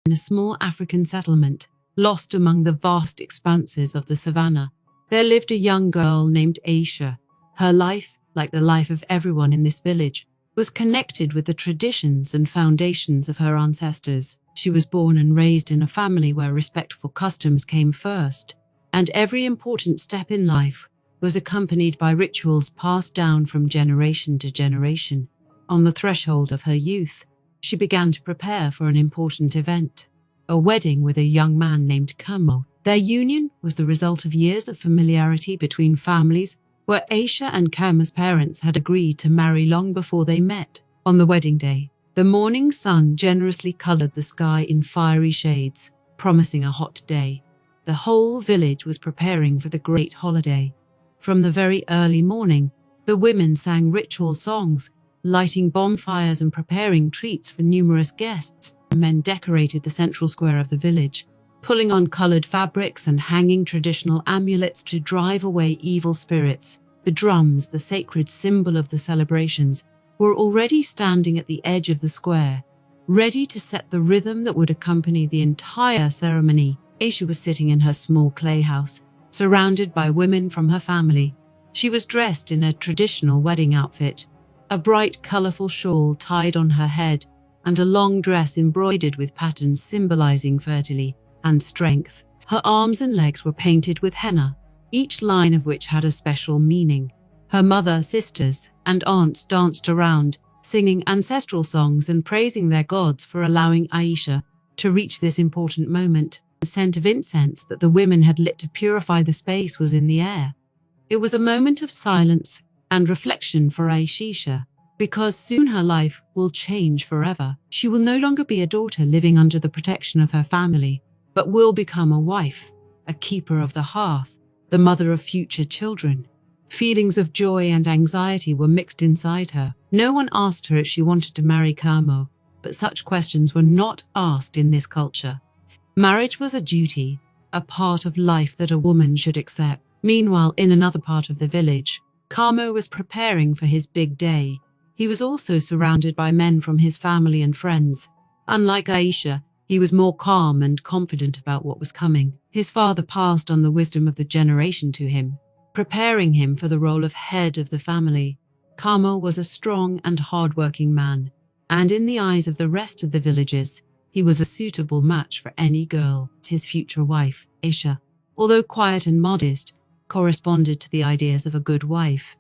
In a small African settlement, lost among the vast expanses of the savannah, there lived a young girl named Aisha. Her life, like the life of everyone in this village, was connected with the traditions and foundations of her ancestors. She was born and raised in a family where respectful customs came first, and every important step in life was accompanied by rituals passed down from generation to generation. On the threshold of her youth, she began to prepare for an important event, a wedding with a young man named Kamo. Their union was the result of years of familiarity between families, where Aisha and Kamo's parents had agreed to marry long before they met. On the wedding day, the morning sun generously colored the sky in fiery shades, promising a hot day. The whole village was preparing for the great holiday. From the very early morning, the women sang ritual songs, lighting bonfires and preparing treats for numerous guests. Men decorated the central square of the village, pulling on colored fabrics and hanging traditional amulets to drive away evil spirits. The drums, the sacred symbol of the celebrations, were already standing at the edge of the square, ready to set the rhythm that would accompany the entire ceremony. Aisha was sitting in her small clay house, surrounded by women from her family. She was dressed in a traditional wedding outfit, a bright, colorful shawl tied on her head, and a long dress embroidered with patterns symbolizing fertility and strength. Her arms and legs were painted with henna, each line of which had a special meaning. Her mother, sisters, and aunts danced around, singing ancestral songs and praising their gods for allowing Aisha to reach this important moment. The scent of incense that the women had lit to purify the space was in the air. It was a moment of silence and reflection for Aisha, because soon her life will change forever. She will no longer be a daughter living under the protection of her family, but will become a wife, a keeper of the hearth, the mother of future children. Feelings of joy and anxiety were mixed inside her. No one asked her if she wanted to marry Kamo, but such questions were not asked in this culture. Marriage was a duty, a part of life that a woman should accept. Meanwhile, in another part of the village, Kamo was preparing for his big day. He was also surrounded by men from his family and friends. Unlike Aisha, he was more calm and confident about what was coming. His father passed on the wisdom of the generation to him, preparing him for the role of head of the family. Kamo was a strong and hard-working man, and in the eyes of the rest of the villagers, he was a suitable match for any girl. His future wife, Aisha, although quiet and modest, corresponded to the ideas of a good wife.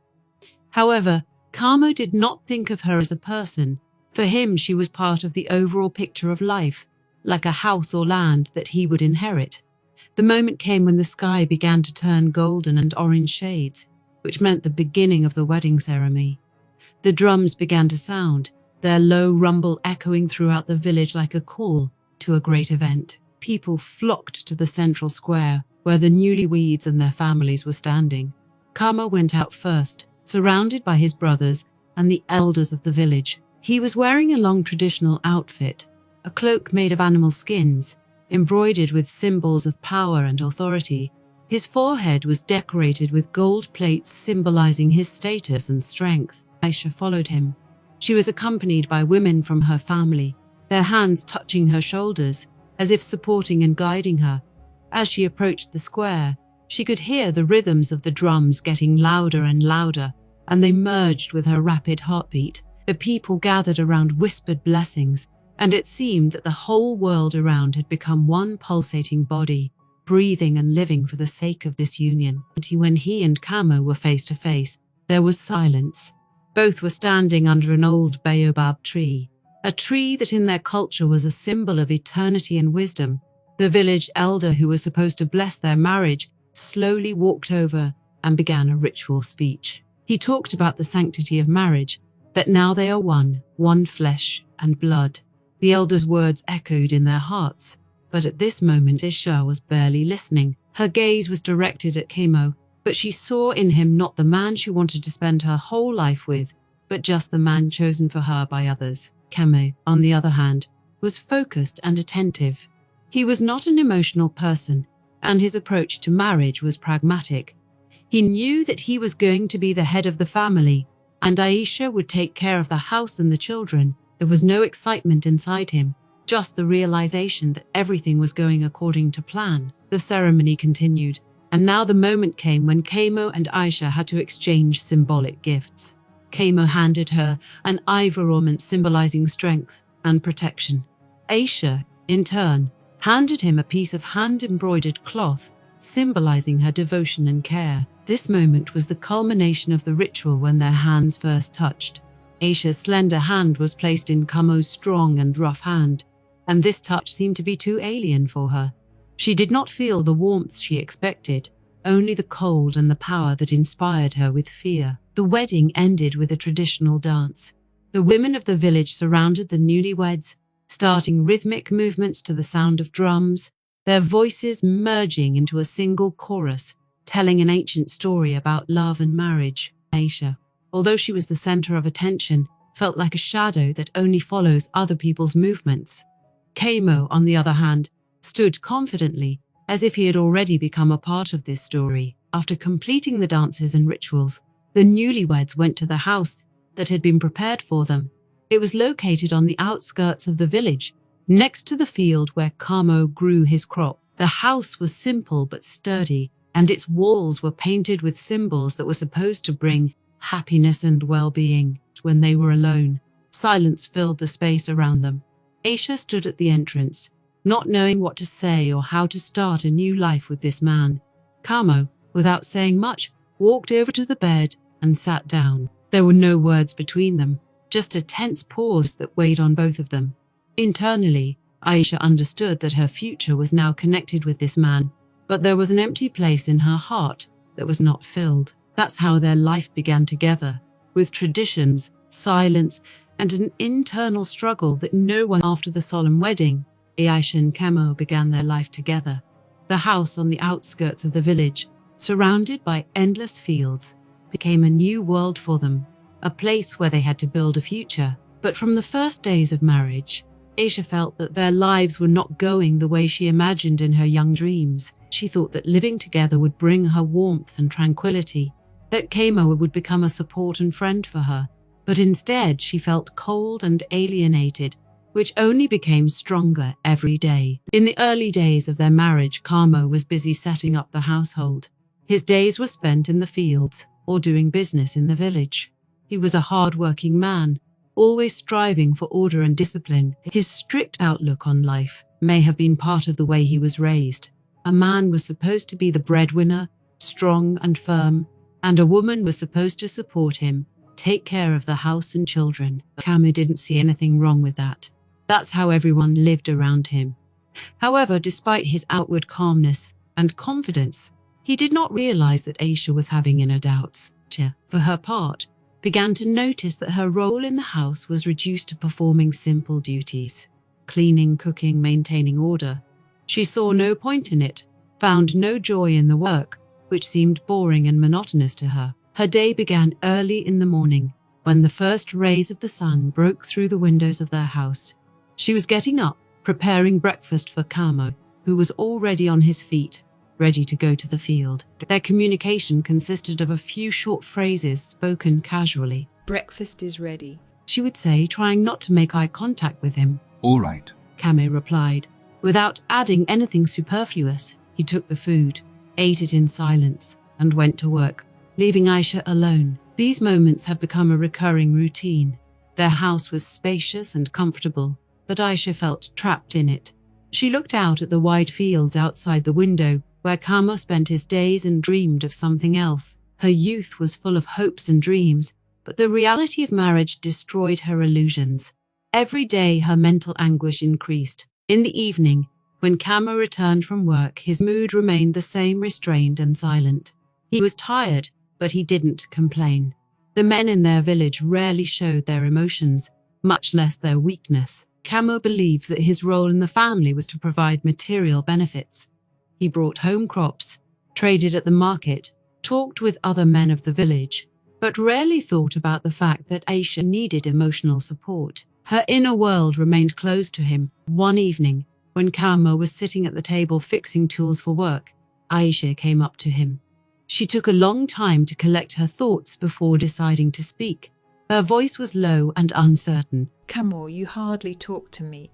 However, Kamo did not think of her as a person. For him, she was part of the overall picture of life, like a house or land that he would inherit. The moment came when the sky began to turn golden and orange shades, which meant the beginning of the wedding ceremony. The drums began to sound, their low rumble echoing throughout the village like a call to a great event. People flocked to the central square, where the newlyweds and their families were standing. Kamo went out first, surrounded by his brothers and the elders of the village. He was wearing a long traditional outfit, a cloak made of animal skins, embroidered with symbols of power and authority. His forehead was decorated with gold plates symbolizing his status and strength. Aisha followed him. She was accompanied by women from her family, their hands touching her shoulders, as if supporting and guiding her. As she approached the square, she could hear the rhythms of the drums getting louder and louder, and they merged with her rapid heartbeat. The people gathered around whispered blessings, and it seemed that the whole world around had become one pulsating body, breathing and living for the sake of this union. When he and Kamo were face to face, there was silence. Both were standing under an old baobab tree, a tree that in their culture was a symbol of eternity and wisdom. The village elder who was supposed to bless their marriage slowly walked over and began a ritual speech. He talked about the sanctity of marriage, that now they are one flesh and blood. The elder's words echoed in their hearts, but at this moment Aisha was barely listening. Her gaze was directed at Kamo, but she saw in him not the man she wanted to spend her whole life with, but just the man chosen for her by others. Kamo, on the other hand, was focused and attentive. He was not an emotional person, and his approach to marriage was pragmatic. He knew that he was going to be the head of the family, and Aisha would take care of the house and the children. There was no excitement inside him, just the realization that everything was going according to plan. The ceremony continued, and now the moment came when Kamo and Aisha had to exchange symbolic gifts. Kamo handed her an ivory ornament symbolizing strength and protection. Aisha, in turn, handed him a piece of hand-embroidered cloth, symbolizing her devotion and care. This moment was the culmination of the ritual when their hands first touched. Aisha's slender hand was placed in Kamo's strong and rough hand, and this touch seemed to be too alien for her. She did not feel the warmth she expected, only the cold and the power that inspired her with fear. The wedding ended with a traditional dance. The women of the village surrounded the newlyweds, starting rhythmic movements to the sound of drums, their voices merging into a single chorus, telling an ancient story about love and marriage. Aisha, although she was the center of attention, felt like a shadow that only follows other people's movements. Kamo, on the other hand, stood confidently, as if he had already become a part of this story. After completing the dances and rituals, the newlyweds went to the house that had been prepared for them. It was located on the outskirts of the village, next to the field where Kamo grew his crop. The house was simple but sturdy, and its walls were painted with symbols that were supposed to bring happiness and well-being. When they were alone, silence filled the space around them. Aisha stood at the entrance, not knowing what to say or how to start a new life with this man. Kamo, without saying much, walked over to the bed and sat down. There were no words between them, just a tense pause that weighed on both of them. Internally, Aisha understood that her future was now connected with this man, but there was an empty place in her heart that was not filled. That's how their life began together, with traditions, silence, and an internal struggle that no one. After the solemn wedding, Aisha and Kamo began their life together. The house on the outskirts of the village, surrounded by endless fields, became a new world for them, a place where they had to build a future. But from the first days of marriage, Aisha felt that their lives were not going the way she imagined in her young dreams. She thought that living together would bring her warmth and tranquility, that Kamo would become a support and friend for her. But instead, she felt cold and alienated, which only became stronger every day. In the early days of their marriage, Kamo was busy setting up the household. His days were spent in the fields or doing business in the village. He was a hard-working man, always striving for order and discipline. His strict outlook on life may have been part of the way he was raised. A man was supposed to be the breadwinner, strong and firm, and a woman was supposed to support him, take care of the house and children. Kamo didn't see anything wrong with that. That's how everyone lived around him. However, despite his outward calmness and confidence, he did not realize that Aisha was having inner doubts. She, for her part, began to notice that her role in the house was reduced to performing simple duties: cleaning, cooking, maintaining order. She saw no point in it, found no joy in the work, which seemed boring and monotonous to her. Her day began early in the morning, when the first rays of the sun broke through the windows of their house. She was getting up, preparing breakfast for Kamo, who was already on his feet, ready to go to the field. Their communication consisted of a few short phrases spoken casually. "Breakfast is ready," she would say, trying not to make eye contact with him. "All right," Kamo replied. Without adding anything superfluous, he took the food, ate it in silence, and went to work, leaving Aisha alone. These moments had become a recurring routine. Their house was spacious and comfortable, but Aisha felt trapped in it. She looked out at the wide fields outside the window, where Kamo spent his days, and dreamed of something else. Her youth was full of hopes and dreams, but the reality of marriage destroyed her illusions. Every day her mental anguish increased. In the evening, when Kamo returned from work, his mood remained the same, restrained and silent. He was tired, but he didn't complain. The men in their village rarely showed their emotions, much less their weakness. Kamo believed that his role in the family was to provide material benefits. He brought home crops, traded at the market, talked with other men of the village, but rarely thought about the fact that Aisha needed emotional support. Her inner world remained closed to him. One evening, when Kamo was sitting at the table fixing tools for work, Aisha came up to him. She took a long time to collect her thoughts before deciding to speak. Her voice was low and uncertain. "Kamo, you hardly talk to me.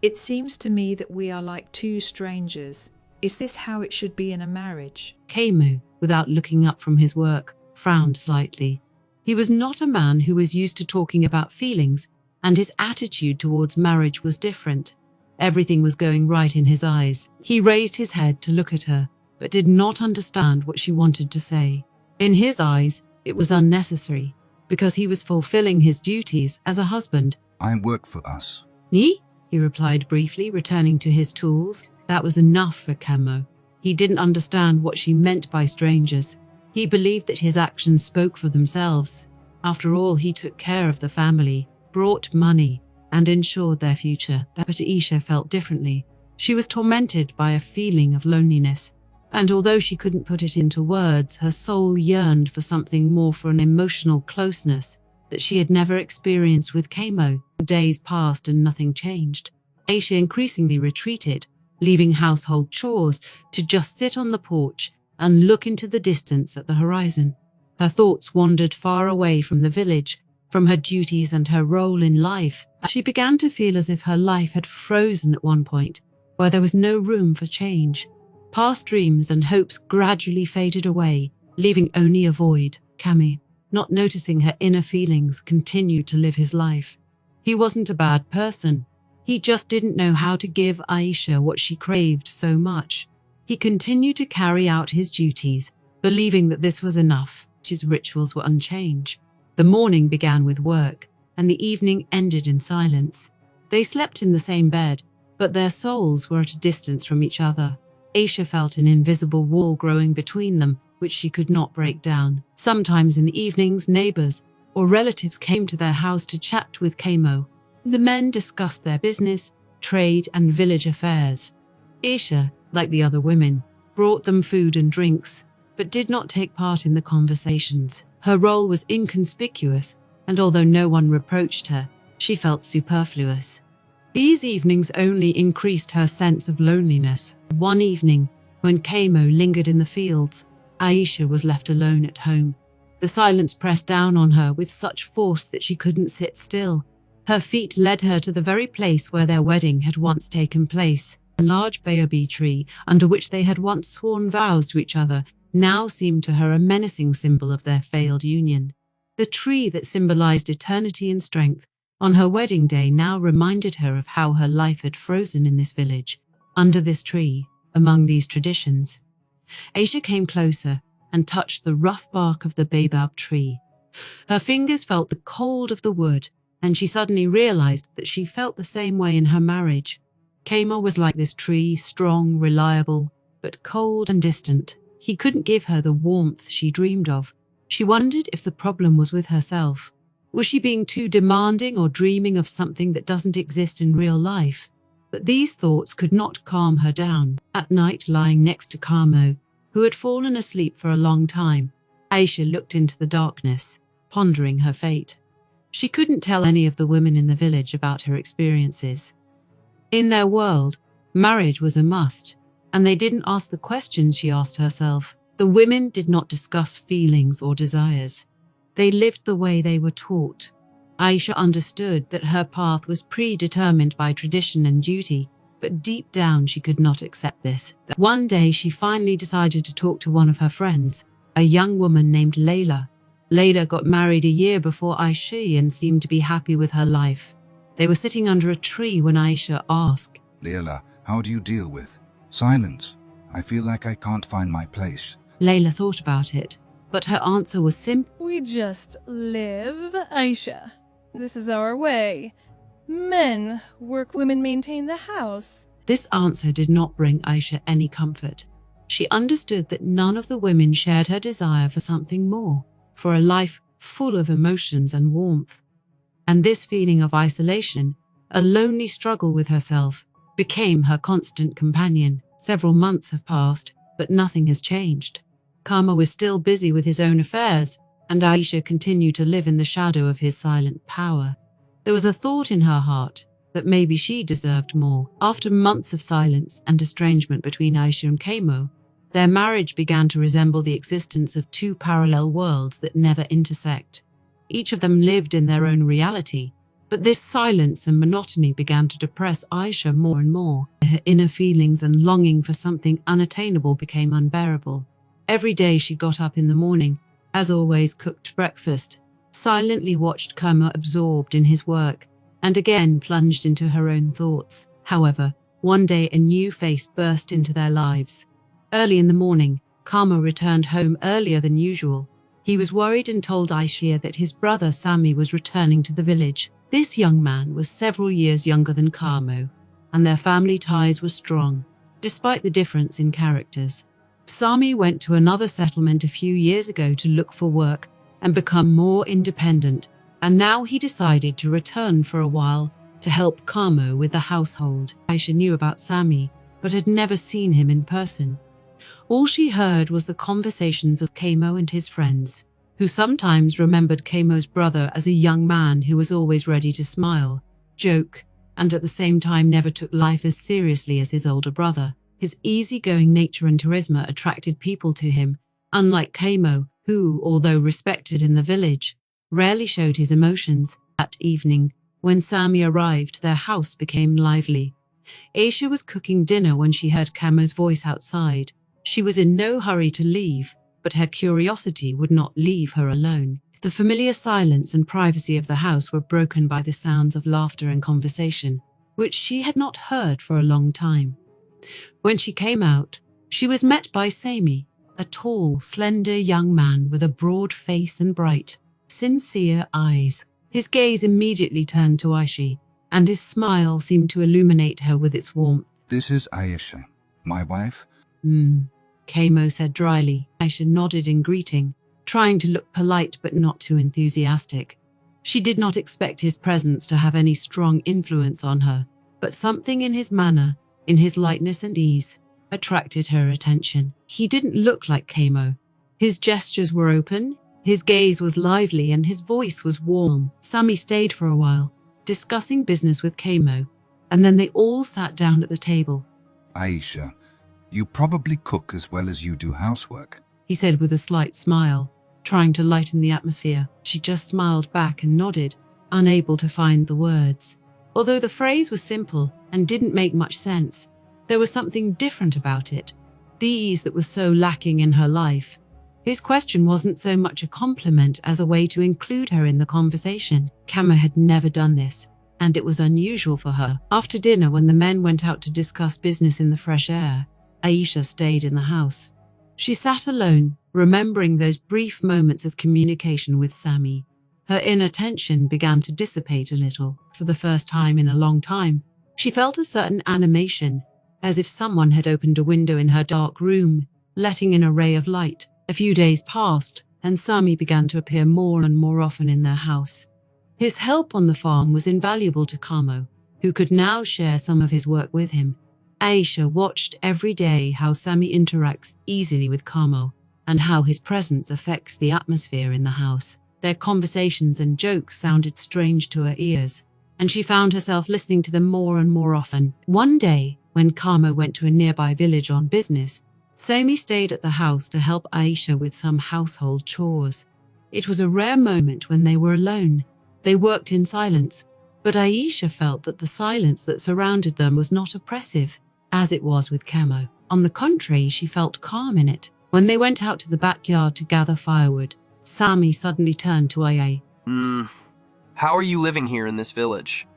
It seems to me that we are like two strangers. Is this how it should be in a marriage? Kamo, without looking up from his work, frowned slightly. He was not a man who was used to talking about feelings, and his attitude towards marriage was different. Everything was going right in his eyes. He raised his head to look at her, but did not understand what she wanted to say. In his eyes, it was unnecessary, because he was fulfilling his duties as a husband. I work for us. "Me?" he replied briefly, returning to his tools. That was enough for Kamo. He didn't understand what she meant by strangers. He believed that his actions spoke for themselves. After all, he took care of the family, brought money, and ensured their future. But Aisha felt differently. She was tormented by a feeling of loneliness. And although she couldn't put it into words, her soul yearned for something more, for an emotional closeness that she had never experienced with Kamo. Days passed and nothing changed. Aisha increasingly retreated, leaving household chores to just sit on the porch and look into the distance at the horizon. Her thoughts wandered far away from the village, from her duties and her role in life. She began to feel as if her life had frozen at one point, where there was no room for change. Past dreams and hopes gradually faded away, leaving only a void. Kamo, not noticing her inner feelings, continued to live his life. He wasn't a bad person. He just didn't know how to give Aisha what she craved so much. He continued to carry out his duties, believing that this was enough. His rituals were unchanged. The morning began with work, and the evening ended in silence. They slept in the same bed, but their souls were at a distance from each other. Aisha felt an invisible wall growing between them, which she could not break down. Sometimes in the evenings, neighbors or relatives came to their house to chat with Kamo. The men discussed their business, trade, and village affairs. Aisha, like the other women, brought them food and drinks, but did not take part in the conversations. Her role was inconspicuous, and although no one reproached her, she felt superfluous. These evenings only increased her sense of loneliness. One evening, when Kamo lingered in the fields, Aisha was left alone at home. The silence pressed down on her with such force that she couldn't sit still. Her feet led her to the very place where their wedding had once taken place. A large baobab tree, under which they had once sworn vows to each other, now seemed to her a menacing symbol of their failed union. The tree that symbolized eternity and strength on her wedding day now reminded her of how her life had frozen in this village, under this tree, among these traditions. Aisha came closer and touched the rough bark of the baobab tree. Her fingers felt the cold of the wood, and she suddenly realized that she felt the same way in her marriage. Kamo was like this tree, strong, reliable, but cold and distant. He couldn't give her the warmth she dreamed of. She wondered if the problem was with herself. Was she being too demanding or dreaming of something that doesn't exist in real life? But these thoughts could not calm her down. At night, lying next to Kamo, who had fallen asleep for a long time, Aisha looked into the darkness, pondering her fate. She couldn't tell any of the women in the village about her experiences. In their world, marriage was a must, and they didn't ask the questions she asked herself. The women did not discuss feelings or desires. They lived the way they were taught. Aisha understood that her path was predetermined by tradition and duty, but deep down she could not accept this. One day she finally decided to talk to one of her friends, a young woman named Layla. Layla got married a year before Aisha and seemed to be happy with her life. They were sitting under a tree when Aisha asked, Layla, how do you deal with silence? I feel like I can't find my place. Layla thought about it, but her answer was simple. We just live, Aisha. This is our way. Men work, women maintain the house. This answer did not bring Aisha any comfort. She understood that none of the women shared her desire for something more, for a life full of emotions and warmth. And this feeling of isolation, a lonely struggle with herself, became her constant companion. Several months have passed, but nothing has changed. Kamo was still busy with his own affairs, and Aisha continued to live in the shadow of his silent power. There was a thought in her heart that maybe she deserved more. After months of silence and estrangement between Aisha and Kamo, their marriage began to resemble the existence of two parallel worlds that never intersect. Each of them lived in their own reality, But this silence and monotony began to depress Aisha more and more. Her inner feelings and longing for something unattainable became unbearable. Every day she got up in the morning, as always cooked breakfast, silently watched Kamo absorbed in his work, and again plunged into her own thoughts. However, one day a new face burst into their lives. Early in the morning, Kamo returned home earlier than usual. He was worried and told Aisha that his brother Sami was returning to the village. This young man was several years younger than Kamo, and their family ties were strong, despite the difference in characters. Sami went to another settlement a few years ago to look for work and become more independent, and now he decided to return for a while to help Kamo with the household. Aisha knew about Sami, but had never seen him in person. All she heard was the conversations of Kamo and his friends, who sometimes remembered Kamo's brother as a young man who was always ready to smile, joke, and at the same time never took life as seriously as his older brother. His easygoing nature and charisma attracted people to him, unlike Kamo, who, although respected in the village, rarely showed his emotions. That evening, when Sami arrived, their house became lively. Aisha was cooking dinner when she heard Kamo's voice outside. She was in no hurry to leave, but her curiosity would not leave her alone. The familiar silence and privacy of the house were broken by the sounds of laughter and conversation, which she had not heard for a long time. When she came out, she was met by Sami, a tall, slender young man with a broad face and bright, sincere eyes. His gaze immediately turned to Aisha, and his smile seemed to illuminate her with its warmth. This is Aisha, my wife. Kamo said dryly. Aisha nodded in greeting, trying to look polite but not too enthusiastic. She did not expect his presence to have any strong influence on her, but something in his manner, in his lightness and ease, attracted her attention. He didn't look like Kamo. His gestures were open, his gaze was lively, and his voice was warm. Sami stayed for a while, discussing business with Kamo, and then they all sat down at the table. Aisha, you probably cook as well as you do housework. He said with a slight smile, trying to lighten the atmosphere. She just smiled back and nodded, unable to find the words. Although the phrase was simple and didn't make much sense, there was something different about it, the ease that was so lacking in her life. His question wasn't so much a compliment as a way to include her in the conversation. Kamo had never done this, and it was unusual for her. After dinner, when the men went out to discuss business in the fresh air, Aisha stayed in the house. She sat alone, remembering those brief moments of communication with Sami. Her inner tension began to dissipate a little. For the first time in a long time, she felt a certain animation, as if someone had opened a window in her dark room, letting in a ray of light. A few days passed, and Sami began to appear more and more often in their house. His help on the farm was invaluable to Kamo, who could now share some of his work with him. Aisha watched every day how Sami interacts easily with Kamo, and how his presence affects the atmosphere in the house. Their conversations and jokes sounded strange to her ears, and she found herself listening to them more and more often. One day, when Kamo went to a nearby village on business, Sami stayed at the house to help Aisha with some household chores. It was a rare moment when they were alone. They worked in silence, but Aisha felt that the silence that surrounded them was not oppressive, as it was with Kamo. On the contrary, she felt calm in it. When they went out to the backyard to gather firewood, Sami suddenly turned to Aisha. How are you living here in this village?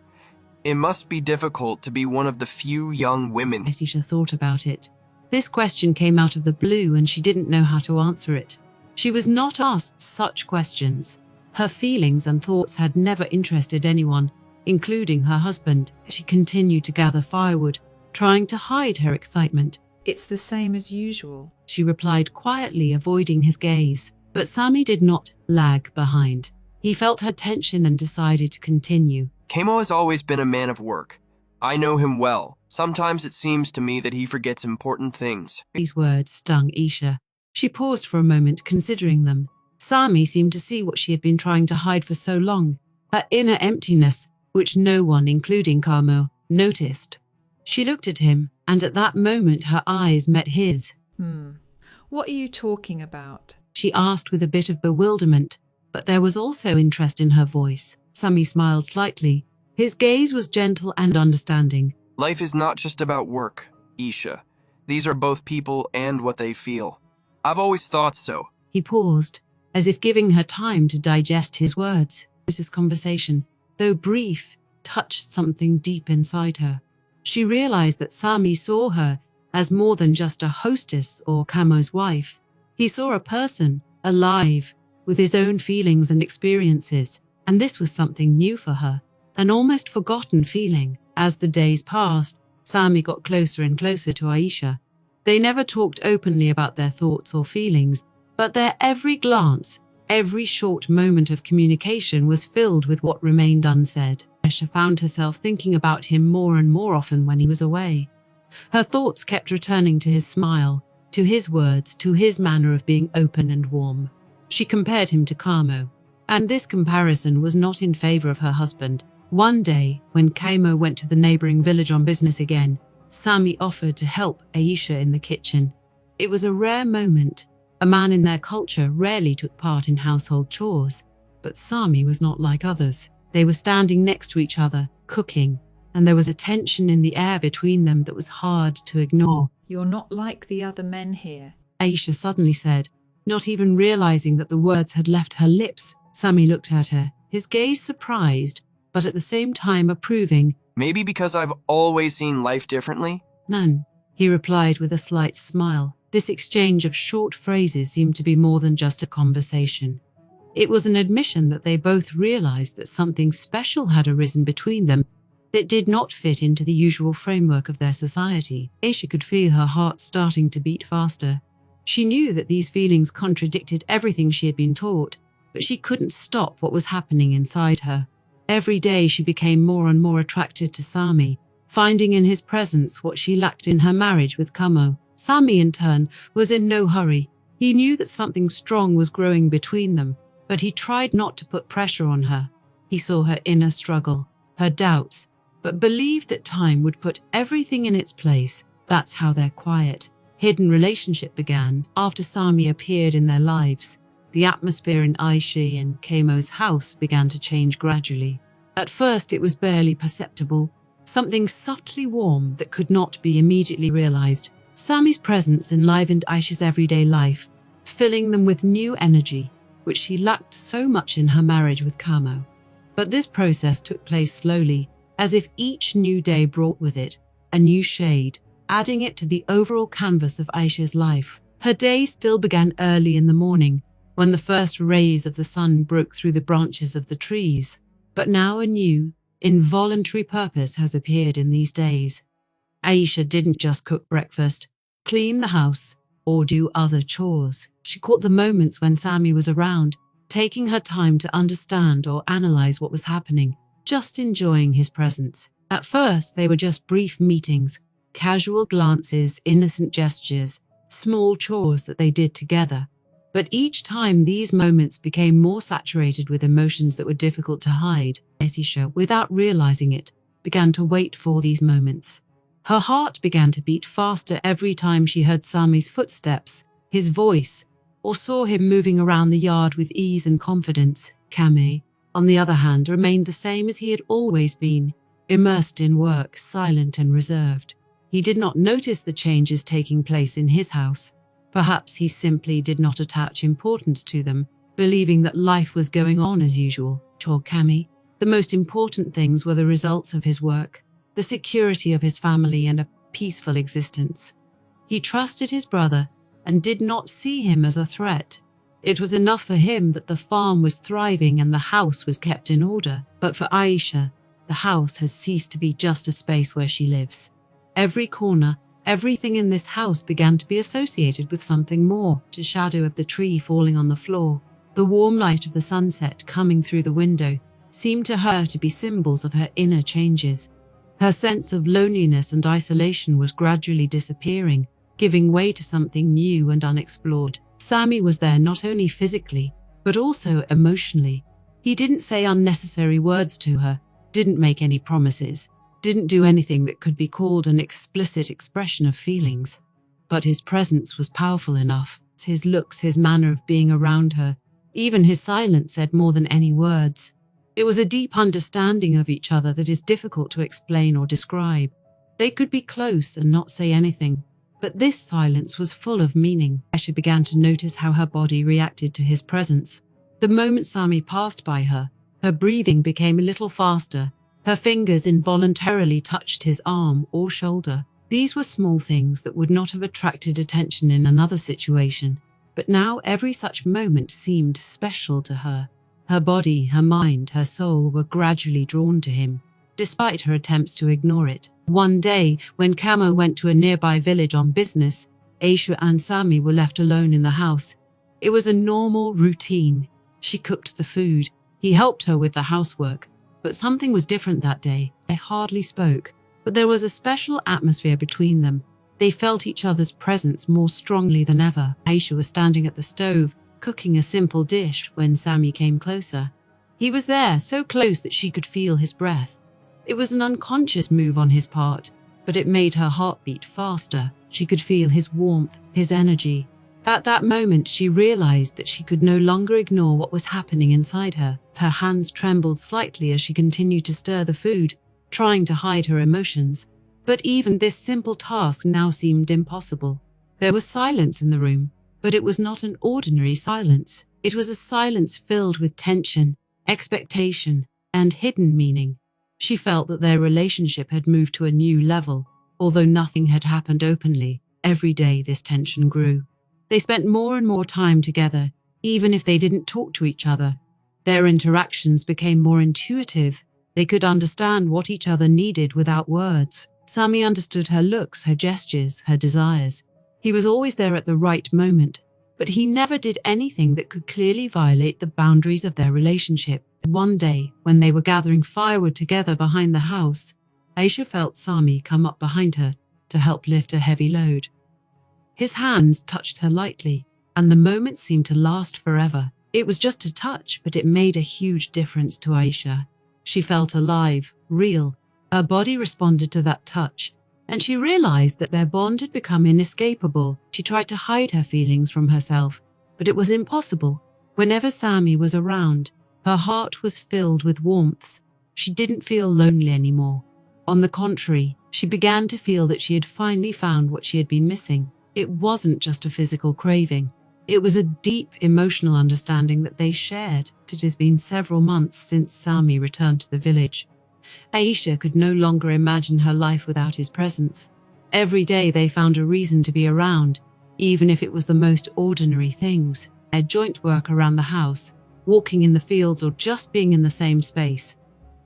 It must be difficult to be one of the few young women. Aisha thought about it. This question came out of the blue and she didn't know how to answer it. She was not asked such questions. Her feelings and thoughts had never interested anyone, including her husband. She continued to gather firewood, trying to hide her excitement. It's the same as usual, She replied quietly, avoiding his gaze. But Sami did not lag behind. He felt her tension and decided to continue. Kamo has always been a man of work. I know him well. Sometimes it seems to me that he forgets important things. These words stung Aisha. She paused for a moment, considering them. Sami seemed to see what she had been trying to hide for so long, her inner emptiness, which no one, including Kamo, noticed. She looked at him, and at that moment her eyes met his. What are you talking about? She asked with a bit of bewilderment, but there was also interest in her voice. Sami smiled slightly. His gaze was gentle and understanding. Life is not just about work, Isha. These are both people and what they feel. I've always thought so. He paused, as if giving her time to digest his words. This conversation, though brief, touched something deep inside her. She realized that Sami saw her as more than just a hostess or Camo's wife. He saw a person, alive, with his own feelings and experiences, and this was something new for her, an almost forgotten feeling. As the days passed, Sami got closer and closer to Aisha. They never talked openly about their thoughts or feelings, but their every glance, every short moment of communication was filled with what remained unsaid. Aisha found herself thinking about him more and more often when he was away. Her thoughts kept returning to his smile, to his words, to his manner of being open and warm. She compared him to Camo, and this comparison was not in favor of her husband. One day, when Camo went to the neighboring village on business again, Sami offered to help Aisha in the kitchen. It was a rare moment. A man in their culture rarely took part in household chores, but Sami was not like others. They were standing next to each other, cooking, and there was a tension in the air between them that was hard to ignore. You're not like the other men here. Aisha suddenly said, not even realizing that the words had left her lips. Sami looked at her, his gaze surprised, but at the same time approving. Maybe because I've always seen life differently? None, he replied with a slight smile. This exchange of short phrases seemed to be more than just a conversation. It was an admission that they both realized that something special had arisen between them that did not fit into the usual framework of their society. Aisha could feel her heart starting to beat faster. She knew that these feelings contradicted everything she had been taught, but she couldn't stop what was happening inside her. Every day she became more and more attracted to Sami, finding in his presence what she lacked in her marriage with Camo. Sami, in turn, was in no hurry. He knew that something strong was growing between them, but he tried not to put pressure on her. He saw her inner struggle, her doubts, but believed that time would put everything in its place. That's how their quiet, hidden relationship began. After Sami appeared in their lives, the atmosphere in Aisha and Camo's house began to change gradually. At first it was barely perceptible, something subtly warm that could not be immediately realized. Sami's presence enlivened Aisha's everyday life, filling them with new energy, which she lacked so much in her marriage with Camo. But this process took place slowly, as if each new day brought with it a new shade, adding it to the overall canvas of Aisha's life. Her day still began early in the morning, when the first rays of the sun broke through the branches of the trees. But now a new, involuntary purpose has appeared in these days. Aisha didn't just cook breakfast, clean the house, or do other chores. She caught the moments when Sami was around, taking her time to understand or analyze what was happening, just enjoying his presence. At first, they were just brief meetings, casual glances, innocent gestures, small chores that they did together. But each time these moments became more saturated with emotions that were difficult to hide. Aisha, without realizing it, began to wait for these moments. Her heart began to beat faster every time she heard Sami's footsteps, his voice, or saw him moving around the yard with ease and confidence. Camo, on the other hand, remained the same as he had always been, immersed in work, silent and reserved. He did not notice the changes taking place in his house. Perhaps he simply did not attach importance to them, believing that life was going on as usual. For Camo, the most important things were the results of his work, the security of his family, and a peaceful existence. He trusted his brother and did not see him as a threat. It was enough for him that the farm was thriving and the house was kept in order. But for Aisha, the house has ceased to be just a space where she lives. Every corner, everything in this house began to be associated with something more. The shadow of the tree falling on the floor, the warm light of the sunset coming through the window, seemed to her to be symbols of her inner changes. Her sense of loneliness and isolation was gradually disappearing, giving way to something new and unexplored. Sami was there not only physically, but also emotionally. He didn't say unnecessary words to her, didn't make any promises, didn't do anything that could be called an explicit expression of feelings. But his presence was powerful enough. His looks, his manner of being around her, even his silence said more than any words. It was a deep understanding of each other that is difficult to explain or describe. They could be close and not say anything, but this silence was full of meaning. Aisha began to notice how her body reacted to his presence. The moment Sami passed by her, her breathing became a little faster. Her fingers involuntarily touched his arm or shoulder. These were small things that would not have attracted attention in another situation, but now every such moment seemed special to her. Her body, her mind, her soul were gradually drawn to him, despite her attempts to ignore it. One day, when Camo went to a nearby village on business, Aisha and Sami were left alone in the house. It was a normal routine. She cooked the food. He helped her with the housework. But something was different that day. They hardly spoke, but there was a special atmosphere between them. They felt each other's presence more strongly than ever. Aisha was standing at the stove, cooking a simple dish when Sami came closer. He was there, so close that she could feel his breath. It was an unconscious move on his part, but it made her heart beat faster. She could feel his warmth, his energy. At that moment, she realized that she could no longer ignore what was happening inside her. Her hands trembled slightly as she continued to stir the food, trying to hide her emotions. But even this simple task now seemed impossible. There was silence in the room, but it was not an ordinary silence. It was a silence filled with tension, expectation, and hidden meaning. She felt that their relationship had moved to a new level. Although nothing had happened openly, every day this tension grew. They spent more and more time together, even if they didn't talk to each other. Their interactions became more intuitive. They could understand what each other needed without words. Sami understood her looks, her gestures, her desires. He was always there at the right moment, but he never did anything that could clearly violate the boundaries of their relationship. One day, when they were gathering firewood together behind the house, Aisha felt Sami come up behind her to help lift a heavy load. His hands touched her lightly, and the moment seemed to last forever. It was just a touch, but it made a huge difference to Aisha. She felt alive, real. Her body responded to that touch, and she realized that their bond had become inescapable. She tried to hide her feelings from herself, but it was impossible. Whenever Sami was around, her heart was filled with warmth. She didn't feel lonely anymore. On the contrary, she began to feel that she had finally found what she had been missing. It wasn't just a physical craving. It was a deep emotional understanding that they shared. It has been several months since Sami returned to the village. Aisha could no longer imagine her life without his presence. Every day they found a reason to be around, even if it was the most ordinary things. Their joint work around the house, walking in the fields, or just being in the same space.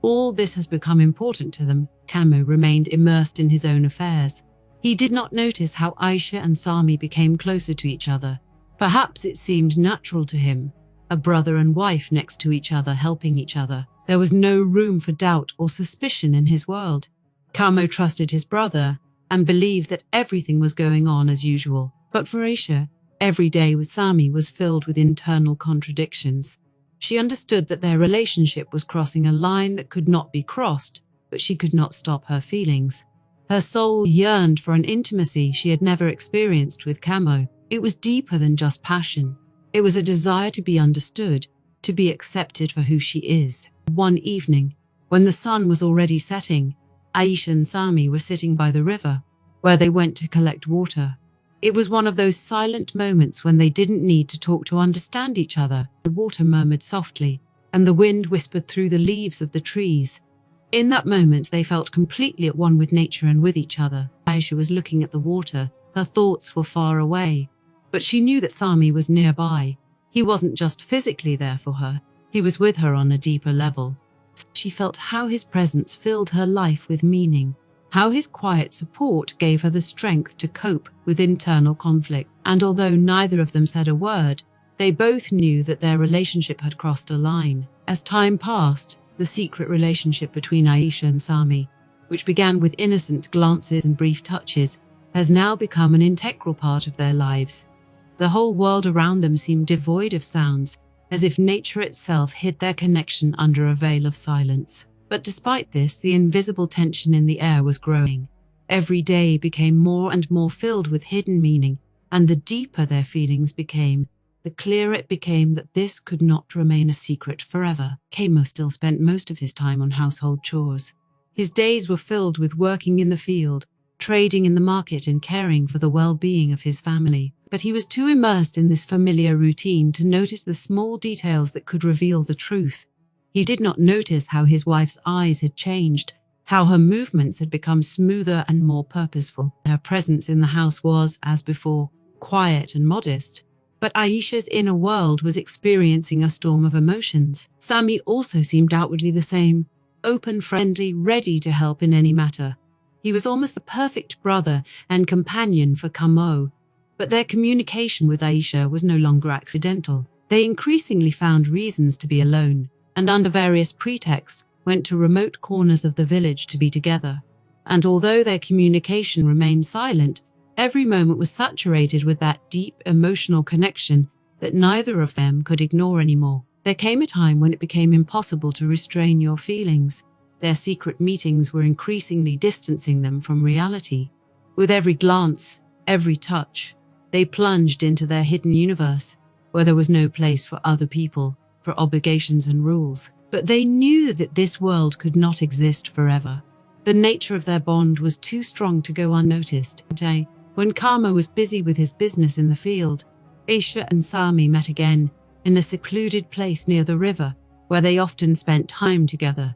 All this has become important to them. Camo remained immersed in his own affairs. He did not notice how Aisha and Sami became closer to each other. Perhaps it seemed natural to him, a brother and wife next to each other, helping each other. There was no room for doubt or suspicion in his world. Camo trusted his brother and believed that everything was going on as usual. But for Aisha, every day with Sami was filled with internal contradictions. She understood that their relationship was crossing a line that could not be crossed, but she could not stop her feelings. Her soul yearned for an intimacy she had never experienced with Camo. It was deeper than just passion. It was a desire to be understood, to be accepted for who she is. One evening, when the sun was already setting, Aisha and Sami were sitting by the river, where they went to collect water. It was one of those silent moments when they didn't need to talk to understand each other. The water murmured softly, and the wind whispered through the leaves of the trees. In that moment, they felt completely at one with nature and with each other. Aisha was looking at the water. Her thoughts were far away, but she knew that Sami was nearby. He wasn't just physically there for her. He was with her on a deeper level. She felt how his presence filled her life with meaning, how his quiet support gave her the strength to cope with internal conflict. And although neither of them said a word, they both knew that their relationship had crossed a line. As time passed, the secret relationship between Aisha and Sami, which began with innocent glances and brief touches, has now become an integral part of their lives. The whole world around them seemed devoid of sounds, as if nature itself hid their connection under a veil of silence. But despite this, the invisible tension in the air was growing. Every day became more and more filled with hidden meaning, and the deeper their feelings became, the clearer it became that this could not remain a secret forever. Kamo still spent most of his time on household chores. His days were filled with working in the field, trading in the market, and caring for the well-being of his family. But he was too immersed in this familiar routine to notice the small details that could reveal the truth. He did not notice how his wife's eyes had changed, how her movements had become smoother and more purposeful. Her presence in the house was, as before, quiet and modest. But Aisha's inner world was experiencing a storm of emotions. Sami also seemed outwardly the same, open, friendly, ready to help in any matter. He was almost the perfect brother and companion for Kamo, but their communication with Aisha was no longer accidental. They increasingly found reasons to be alone, and under various pretexts went to remote corners of the village to be together. And although their communication remained silent, every moment was saturated with that deep emotional connection that neither of them could ignore anymore. There came a time when it became impossible to restrain your feelings. Their secret meetings were increasingly distancing them from reality. With every glance, every touch, they plunged into their hidden universe, where there was no place for other people, for obligations and rules. But they knew that this world could not exist forever. The nature of their bond was too strong to go unnoticed. Today, when Kamo was busy with his business in the field, Aisha and Sami met again in a secluded place near the river, where they often spent time together.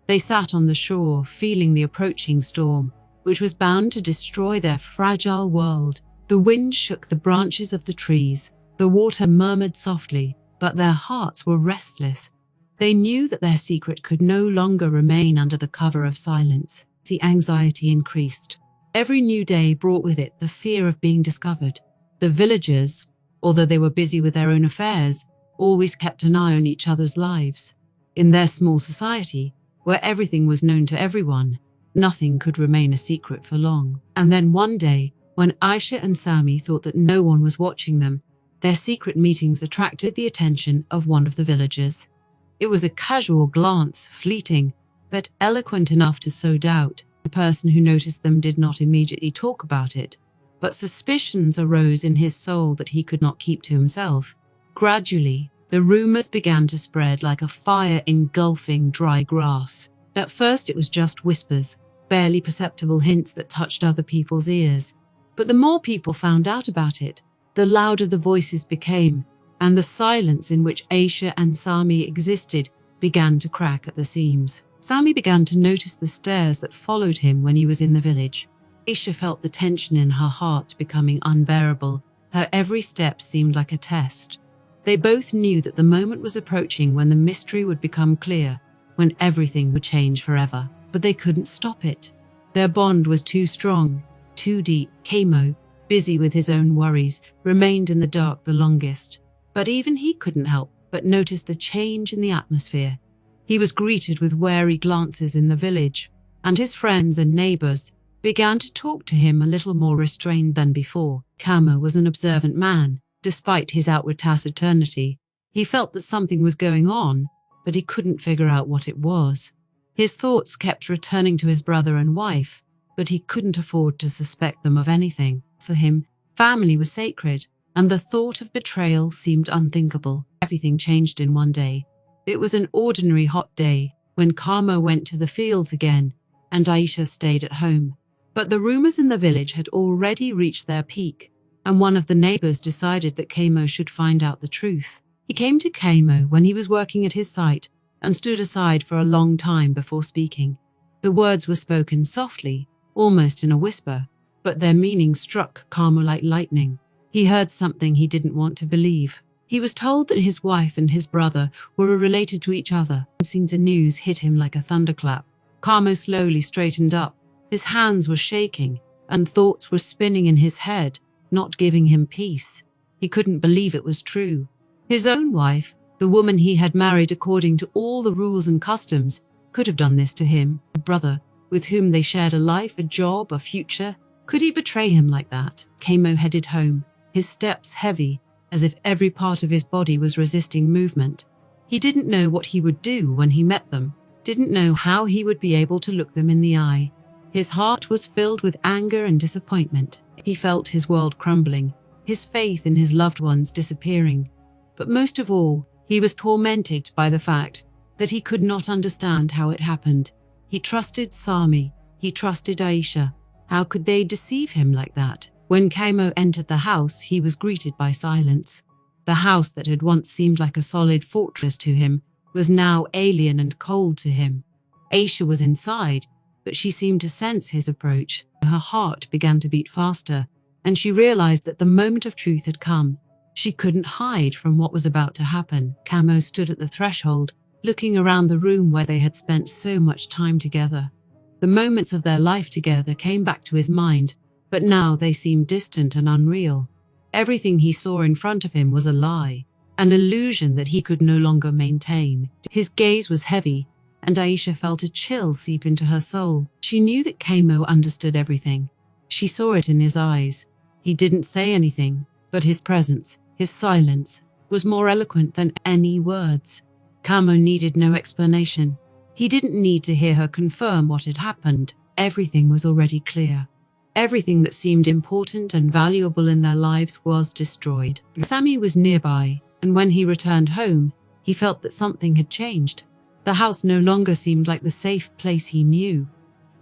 They sat on the shore, feeling the approaching storm, which was bound to destroy their fragile world. The wind shook the branches of the trees, the water murmured softly, but their hearts were restless. They knew that their secret could no longer remain under the cover of silence. The anxiety increased. Every new day brought with it the fear of being discovered. The villagers, although they were busy with their own affairs, always kept an eye on each other's lives. In their small society, where everything was known to everyone, nothing could remain a secret for long. And then one day, when Aisha and Sami thought that no one was watching them, their secret meetings attracted the attention of one of the villagers. It was a casual glance, fleeting, but eloquent enough to sow doubt. The person who noticed them did not immediately talk about it, but suspicions arose in his soul that he could not keep to himself. Gradually, the rumors began to spread like a fire engulfing dry grass. At first it was just whispers, barely perceptible hints that touched other people's ears. But the more people found out about it, the louder the voices became, and the silence in which Aisha and Sami existed began to crack at the seams. Sami began to notice the stares that followed him when he was in the village. Aisha felt the tension in her heart becoming unbearable. Her every step seemed like a test. They both knew that the moment was approaching when the mystery would become clear, when everything would change forever. But they couldn't stop it. Their bond was too strong, too deep. Kamo, busy with his own worries, remained in the dark the longest. But even he couldn't help but notice the change in the atmosphere. He was greeted with wary glances in the village, and his friends and neighbors began to talk to him a little more restrained than before. Kamo was an observant man. Despite his outward taciturnity, he felt that something was going on, but he couldn't figure out what it was. His thoughts kept returning to his brother and wife, but he couldn't afford to suspect them of anything. For him, family was sacred, and the thought of betrayal seemed unthinkable. Everything changed in one day. It was an ordinary hot day when Kamo went to the fields again and Aisha stayed at home. But the rumors in the village had already reached their peak, and one of the neighbors decided that Kamo should find out the truth. He came to Kamo when he was working at his site and stood aside for a long time before speaking. The words were spoken softly, almost in a whisper, but their meaning struck Kamo like lightning. He heard something he didn't want to believe. He was told that his wife and his brother were related to each other. The news hit him like a thunderclap. Kamo slowly straightened up. His hands were shaking, and thoughts were spinning in his head, not giving him peace. He couldn't believe it was true. His own wife, the woman he had married according to all the rules and customs, could have done this to him. A brother, with whom they shared a life, a job, a future. Could he betray him like that? Kamo headed home, his steps heavy, as if every part of his body was resisting movement. He didn't know what he would do when he met them, didn't know how he would be able to look them in the eye. His heart was filled with anger and disappointment. He felt his world crumbling, his faith in his loved ones disappearing. But most of all, he was tormented by the fact that he could not understand how it happened. He trusted Sami. He trusted Aisha. How could they deceive him like that? When Kaimo entered the house, he was greeted by silence. The house that had once seemed like a solid fortress to him was now alien and cold to him. Aisha was inside, but she seemed to sense his approach. Her heart began to beat faster, and she realized that the moment of truth had come. She couldn't hide from what was about to happen. Kaimo stood at the threshold, looking around the room where they had spent so much time together. The moments of their life together came back to his mind, but now they seemed distant and unreal. Everything he saw in front of him was a lie, an illusion that he could no longer maintain. His gaze was heavy, and Aisha felt a chill seep into her soul. She knew that Kaimo understood everything. She saw it in his eyes. He didn't say anything, but his presence, his silence, was more eloquent than any words. Kaimo needed no explanation. He didn't need to hear her confirm what had happened. Everything was already clear. Everything that seemed important and valuable in their lives was destroyed. Sami was nearby, and when he returned home, he felt that something had changed. The house no longer seemed like the safe place he knew.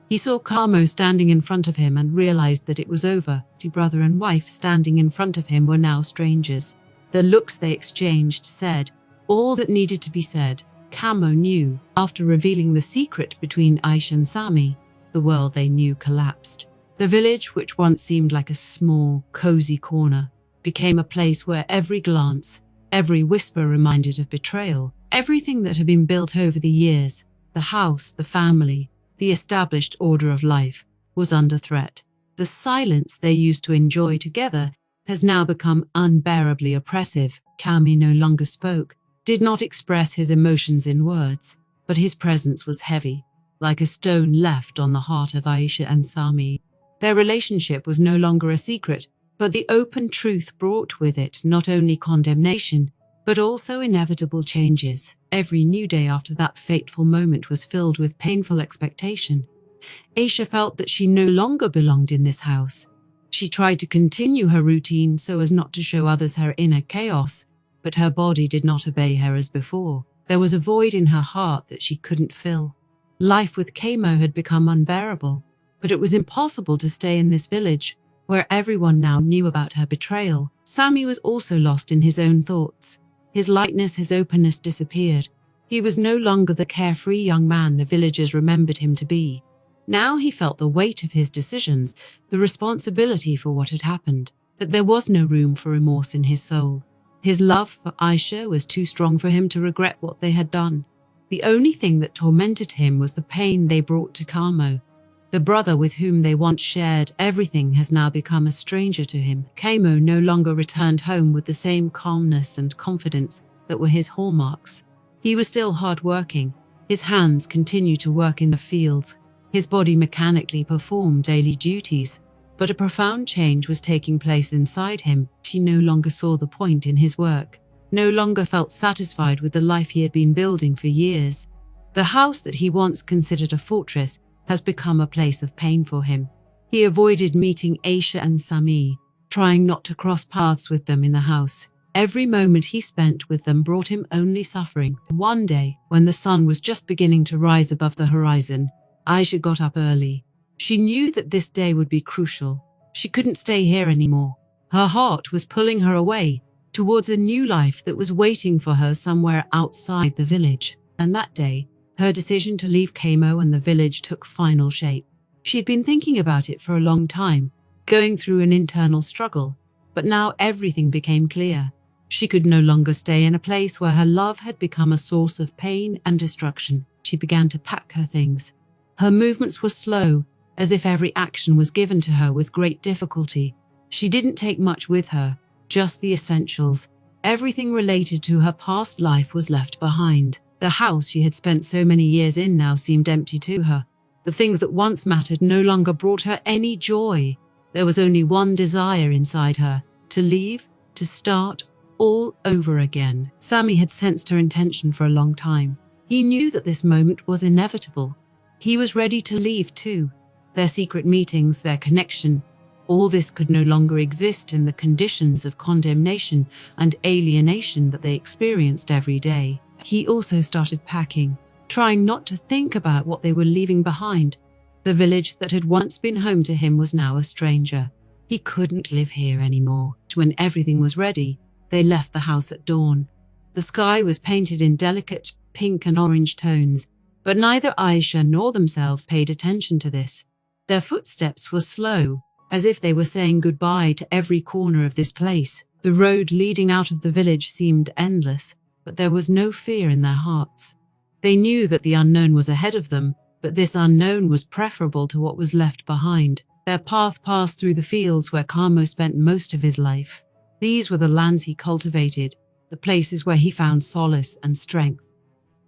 He saw Kaimo standing in front of him and realized that it was over. The brother and wife standing in front of him were now strangers. The looks they exchanged said all that needed to be said. Kaimo knew. After revealing the secret between Aisha and Sami, the world they knew collapsed. The village, which once seemed like a small, cozy corner, became a place where every glance, every whisper reminded of betrayal. Everything that had been built over the years, the house, the family, the established order of life, was under threat. The silence they used to enjoy together has now become unbearably oppressive. Kami no longer spoke, did not express his emotions in words, but his presence was heavy, like a stone left on the heart of Aisha and Sami. Their relationship was no longer a secret, but the open truth brought with it not only condemnation, but also inevitable changes. Every new day after that fateful moment was filled with painful expectation. Aisha felt that she no longer belonged in this house. She tried to continue her routine so as not to show others her inner chaos, but her body did not obey her as before. There was a void in her heart that she couldn't fill. Life with Kaimo had become unbearable, but it was impossible to stay in this village, where everyone now knew about her betrayal. Sami was also lost in his own thoughts. His lightness, his openness disappeared. He was no longer the carefree young man the villagers remembered him to be. Now he felt the weight of his decisions, the responsibility for what had happened, but there was no room for remorse in his soul. His love for Aisha was too strong for him to regret what they had done. The only thing that tormented him was the pain they brought to Kaimo. The brother with whom they once shared everything has now become a stranger to him. Kaimo no longer returned home with the same calmness and confidence that were his hallmarks. He was still hard-working. His hands continued to work in the fields. His body mechanically performed daily duties, but a profound change was taking place inside him. He no longer saw the point in his work, no longer felt satisfied with the life he had been building for years. The house that he once considered a fortress has become a place of pain for him. He avoided meeting Aisha and Sami, trying not to cross paths with them in the house. Every moment he spent with them brought him only suffering. One day, when the sun was just beginning to rise above the horizon, Aisha got up early. She knew that this day would be crucial. She couldn't stay here anymore. Her heart was pulling her away, towards a new life that was waiting for her somewhere outside the village. And that day, her decision to leave Kaimo and the village took final shape. She had been thinking about it for a long time, going through an internal struggle, but now everything became clear. She could no longer stay in a place where her love had become a source of pain and destruction. She began to pack her things. Her movements were slow, as if every action was given to her with great difficulty. She didn't take much with her, just the essentials. Everything related to her past life was left behind. The house she had spent so many years in now seemed empty to her. The things that once mattered no longer brought her any joy. There was only one desire inside her, to leave, to start all over again. Sami had sensed her intention for a long time. He knew that this moment was inevitable. He was ready to leave too. Their secret meetings, their connection, All this could no longer exist in the conditions of condemnation and alienation that they experienced every day. He also started packing, trying not to think about what they were leaving behind. The village that had once been home to him was now a stranger. He couldn't live here anymore. When everything was ready, they left the house at dawn. The sky was painted in delicate pink and orange tones, but neither Aisha nor themselves paid attention to this. Their footsteps were slow, as if they were saying goodbye to every corner of this place. The road leading out of the village seemed endless, but there was no fear in their hearts. They knew that the unknown was ahead of them, but this unknown was preferable to what was left behind. Their path passed through the fields where Kamo spent most of his life. These were the lands he cultivated, the places where he found solace and strength.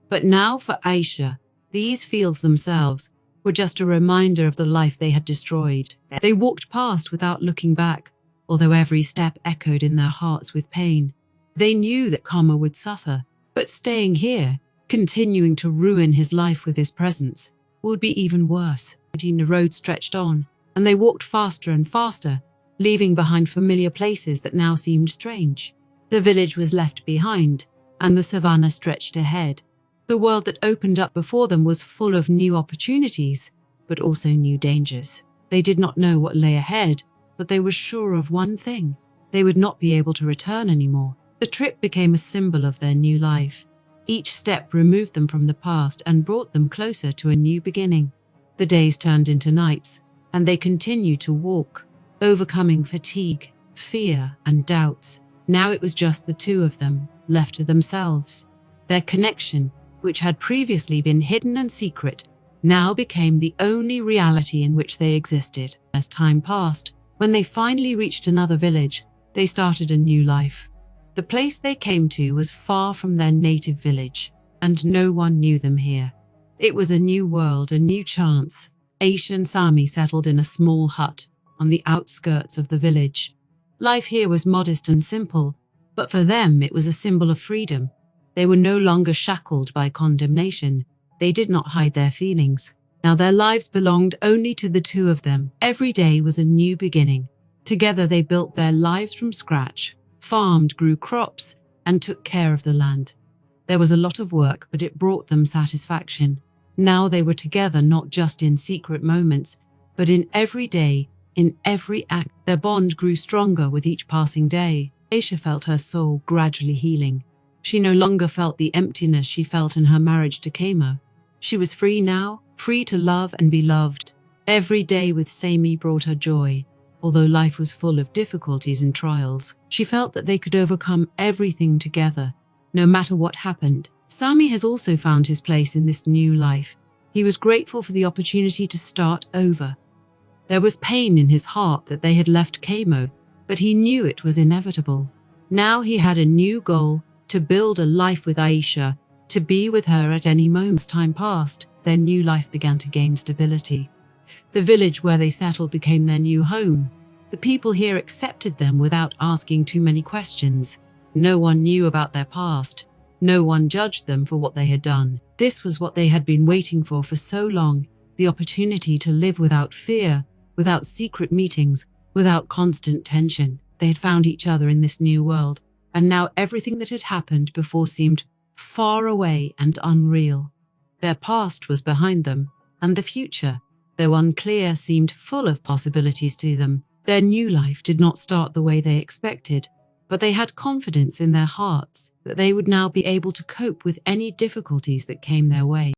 But now for Aisha, these fields themselves were just a reminder of the life they had destroyed. They walked past without looking back, although every step echoed in their hearts with pain. They knew that Kamo would suffer, but staying here, continuing to ruin his life with his presence, would be even worse. The road stretched on, and they walked faster and faster, leaving behind familiar places that now seemed strange. The village was left behind, and the savannah stretched ahead. The world that opened up before them was full of new opportunities, but also new dangers. They did not know what lay ahead, but they were sure of one thing: they would not be able to return anymore. The trip became a symbol of their new life. Each step removed them from the past and brought them closer to a new beginning. The days turned into nights, and they continued to walk, overcoming fatigue, fear, and doubts. Now it was just the two of them, left to themselves. Their connection, which had previously been hidden and secret, now became the only reality in which they existed. As time passed, when they finally reached another village, they started a new life. The place they came to was far from their native village, and no one knew them here. It was a new world, a new chance. Aisha and Sami settled in a small hut on the outskirts of the village. Life here was modest and simple, but for them it was a symbol of freedom. They were no longer shackled by condemnation. They did not hide their feelings. Now their lives belonged only to the two of them. Every day was a new beginning. Together they built their lives from scratch, farmed, grew crops, and took care of the land. There was a lot of work, but it brought them satisfaction. Now they were together not just in secret moments, but in every day, in every act. Their bond grew stronger with each passing day. Aisha felt her soul gradually healing. She no longer felt the emptiness she felt in her marriage to Kamo. She was free now, free to love and be loved. Every day with Sami brought her joy. Although life was full of difficulties and trials, she felt that they could overcome everything together, no matter what happened. Sami has also found his place in this new life. He was grateful for the opportunity to start over. There was pain in his heart that they had left Kamo, but he knew it was inevitable. Now he had a new goal: to build a life with Aisha, to be with her at any moment. As time passed, their new life began to gain stability. The village where they settled became their new home. The people here accepted them without asking too many questions. No one knew about their past. No one judged them for what they had done. This was what they had been waiting for so long: the opportunity to live without fear, without secret meetings, without constant tension. They had found each other in this new world, and now everything that had happened before seemed far away and unreal. Their past was behind them, and the future, though unclear, seemed full of possibilities to them. Their new life did not start the way they expected, but they had confidence in their hearts that they would now be able to cope with any difficulties that came their way.